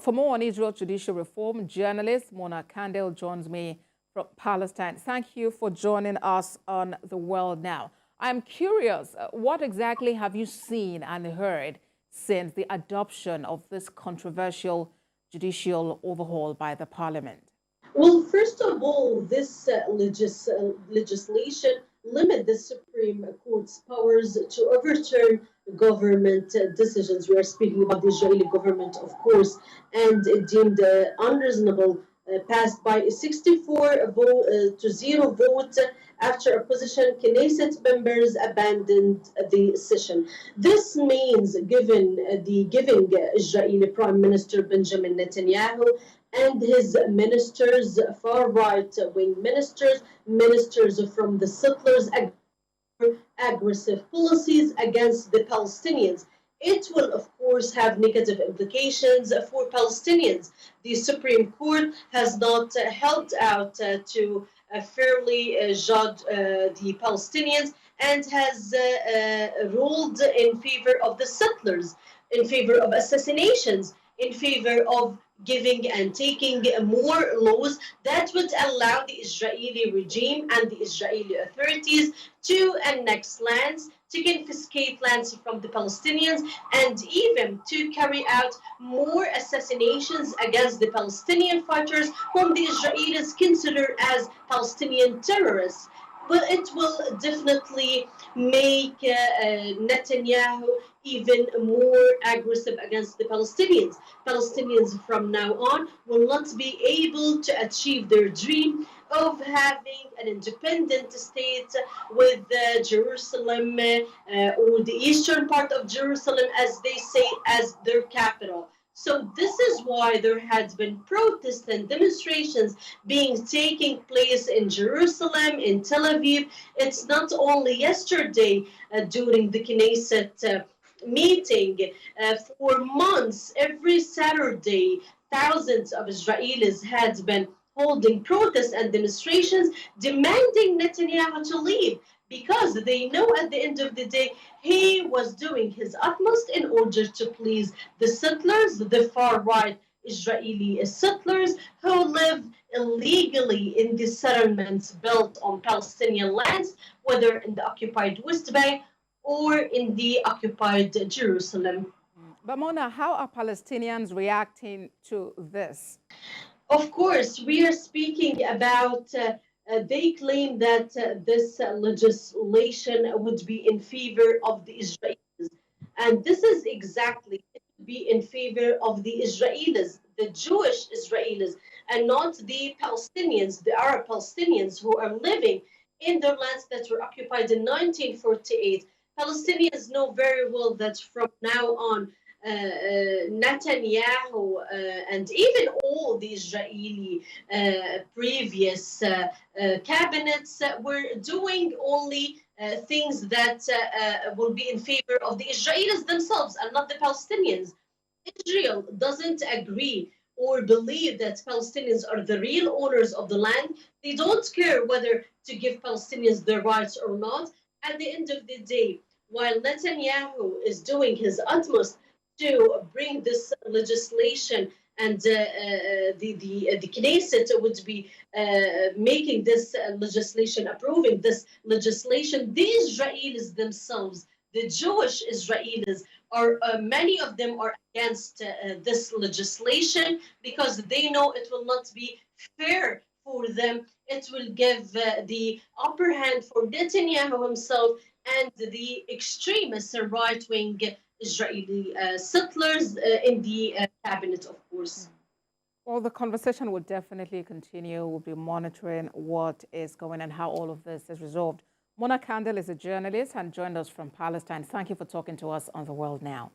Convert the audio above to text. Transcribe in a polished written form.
For more on Israel judicial reform, journalist Mona Kandil joins me from Palestine. Thank you for joining us on The World Now. I'm curious, what exactly have you seen and heard since the adoption of this controversial judicial overhaul by the parliament? Well, first of all, this legislation limit the Supreme Court's powers to overturn government decisions. We are speaking about the Israeli government, of course, and it deemed unreasonable, passed by a 64 to 0 vote after opposition Knesset members abandoned the session. This means, giving Israeli Prime Minister Benjamin Netanyahu and his ministers, far right wing ministers from the settlers, aggressive policies against the Palestinians. It will, of course, have negative implications for Palestinians. The Supreme Court has not held out to fairly judge the Palestinians and has ruled in favor of the settlers, in favor of assassinations, in favor of giving and taking more laws that would allow the Israeli regime and the Israeli authorities to annex lands, to confiscate lands from the Palestinians, and even to carry out more assassinations against the Palestinian fighters whom the Israelis consider as Palestinian terrorists. But it will definitely make Netanyahu even more aggressive against the Palestinians. Palestinians from now on will not be able to achieve their dream of having an independent state with Jerusalem or the eastern part of Jerusalem, as they say, as their capital. So this is why there has been protests and demonstrations taking place in Jerusalem, in Tel Aviv. It's not only yesterday during the Knesset meeting. For months, every Saturday, thousands of Israelis had been holding protests and demonstrations demanding Netanyahu to leave, because they know at the end of the day he was doing his utmost in order to please the settlers, the far right Israeli settlers who live illegally in the settlements built on Palestinian lands, whether in the occupied West Bank or in the occupied Jerusalem. But Mona, how are Palestinians reacting to this? Of course, we are speaking about, they claim that this legislation would be in favor of the Israelis. And this is exactly, it would be in favor of the Israelis, the Jewish Israelis, and not the Palestinians, the Arab Palestinians who are living in their lands that were occupied in 1948. Palestinians know very well that from now on, Netanyahu and even all the Israeli previous cabinets were doing only things that will be in favor of the Israelis themselves and not the Palestinians. Israel doesn't agree or believe that Palestinians are the real owners of the land. They don't care whether to give Palestinians their rights or not. At the end of the day, while Netanyahu is doing his utmost to bring this legislation, and the Knesset would be making this legislation, approving this legislation, the Israelis themselves, the Jewish Israelis, are many of them are against this legislation because they know it will not be fair for them. It will give the upper hand for Netanyahu himself and the extremist right-wing Israeli settlers in the cabinet, of course. Well, the conversation will definitely continue. We'll be monitoring what is going on, how all of this is resolved. Mona Kandil is a journalist and joined us from Palestine. Thank you for talking to us on The World Now.